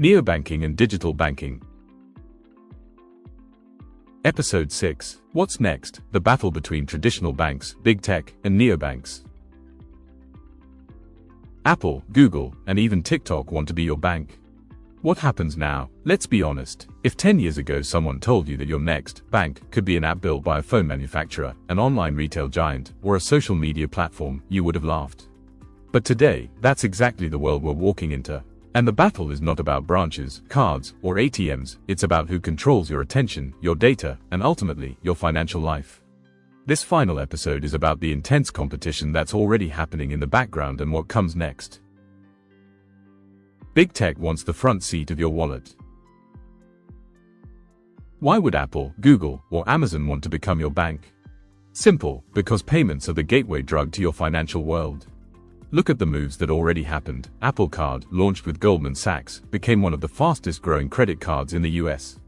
Neobanking and Digital Banking. Episode 6. What's next? The battle between traditional banks, big tech, and neobanks. Apple, Google, and even TikTok want to be your bank. What happens now? Let's be honest. If 10 years ago someone told you that your next bank could be an app built by a phone manufacturer, an online retail giant, or a social media platform, you would have laughed. But today, that's exactly the world we're walking into. And the battle is not about branches, cards, or ATMs, it's about who controls your attention, your data, and ultimately, your financial life. This final episode is about the intense competition that's already happening in the background and what comes next. Big tech wants the front seat of your wallet. Why would Apple, Google, or Amazon want to become your bank? Simple, because payments are the gateway drug to your financial world. Look at the moves that already happened. Apple Card, launched with Goldman Sachs, became one of the fastest growing credit cards in the US.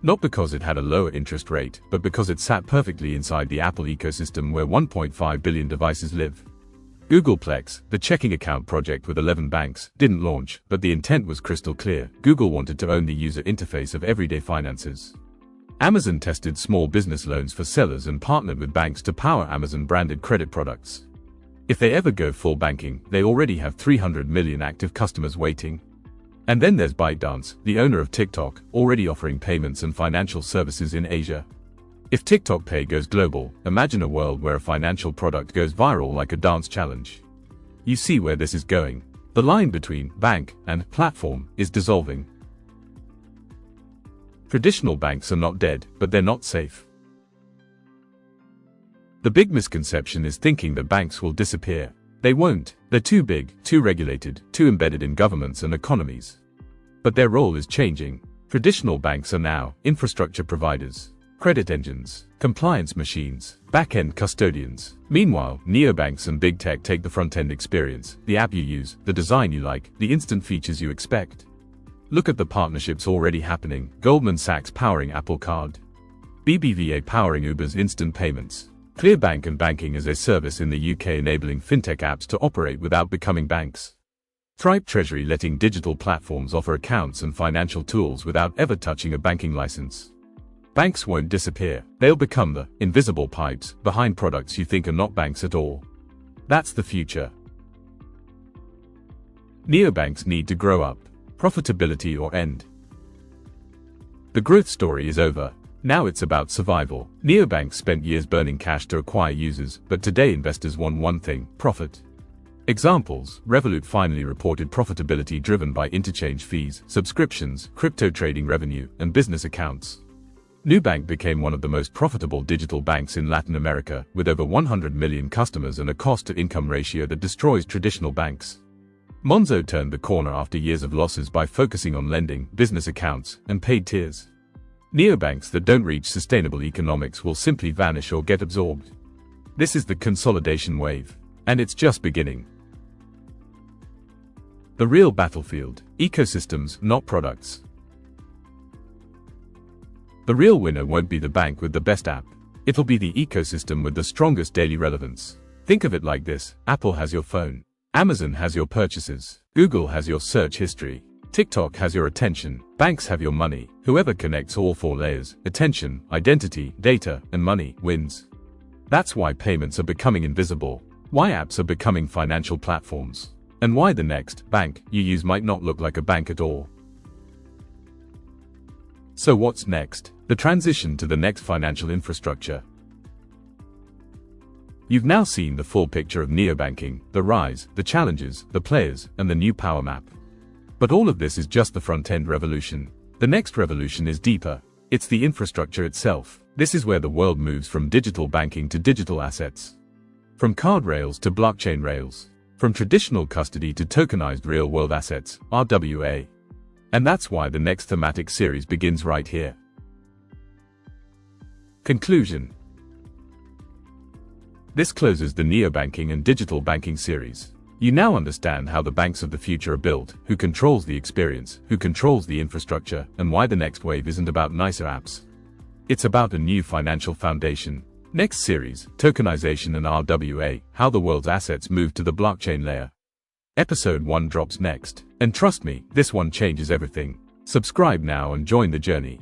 Not because it had a lower interest rate, but because it sat perfectly inside the Apple ecosystem where 1.5 billion devices live. Googleplex, the checking account project with 11 banks, didn't launch, but the intent was crystal clear. Google wanted to own the user interface of everyday finances. Amazon tested small business loans for sellers and partnered with banks to power Amazon-branded credit products. If they ever go full banking, they already have 300 million active customers waiting. And then there's ByteDance, the owner of TikTok, already offering payments and financial services in Asia. If TikTok Pay goes global, imagine a world where a financial product goes viral like a dance challenge. You see where this is going. The line between bank and platform is dissolving. Traditional banks are not dead, but they're not safe. The big misconception is thinking that banks will disappear. They won't. They're too big, too regulated, too embedded in governments and economies. But their role is changing. Traditional banks are now infrastructure providers, credit engines, compliance machines, back-end custodians. Meanwhile, neobanks and big tech take the front-end experience, the app you use, the design you like, the instant features you expect. Look at the partnerships already happening. Goldman Sachs powering Apple Card. BBVA powering Uber's instant payments. Clearbank and Banking as a Service in the UK enabling fintech apps to operate without becoming banks. Stripe Treasury letting digital platforms offer accounts and financial tools without ever touching a banking license. Banks won't disappear. They'll become the invisible pipes behind products you think are not banks at all. That's the future. Neobanks need to grow up. Profitability or end. The growth story is over. Now it's about survival. Neobanks spent years burning cash to acquire users, but today investors want one thing: profit. Examples: Revolut finally reported profitability driven by interchange fees, subscriptions, crypto trading revenue, and business accounts. Nubank became one of the most profitable digital banks in Latin America, with over 100 million customers and a cost-to-income ratio that destroys traditional banks. Monzo turned the corner after years of losses by focusing on lending, business accounts, and paid tiers. Neobanks that don't reach sustainable economics will simply vanish or get absorbed. This is the consolidation wave. And it's just beginning. The real battlefield: ecosystems, not products. The real winner won't be the bank with the best app. It'll be the ecosystem with the strongest daily relevance. Think of it like this: Apple has your phone. Amazon has your purchases. Google has your search history. TikTok has your attention. Banks have your money. Whoever connects all four layers, attention, identity, data, and money, wins. That's why payments are becoming invisible, why apps are becoming financial platforms, and why the next bank you use might not look like a bank at all. So what's next? The transition to the next financial infrastructure. You've now seen the full picture of neobanking, the rise, the challenges, the players, and the new power map. But all of this is just the front-end revolution. The next revolution is deeper. It's the infrastructure itself. This is where the world moves from digital banking to digital assets. From card rails to blockchain rails. From traditional custody to tokenized real-world assets, RWA. And that's why the next thematic series begins right here. Conclusion. This closes the neobanking and digital banking series. You now understand how the banks of the future are built, who controls the experience, who controls the infrastructure, and why the next wave isn't about nicer apps. It's about a new financial foundation. Next series, tokenization and RWA, how the world's assets move to the blockchain layer. Episode 1 drops next. And trust me, this one changes everything. Subscribe now and join the journey.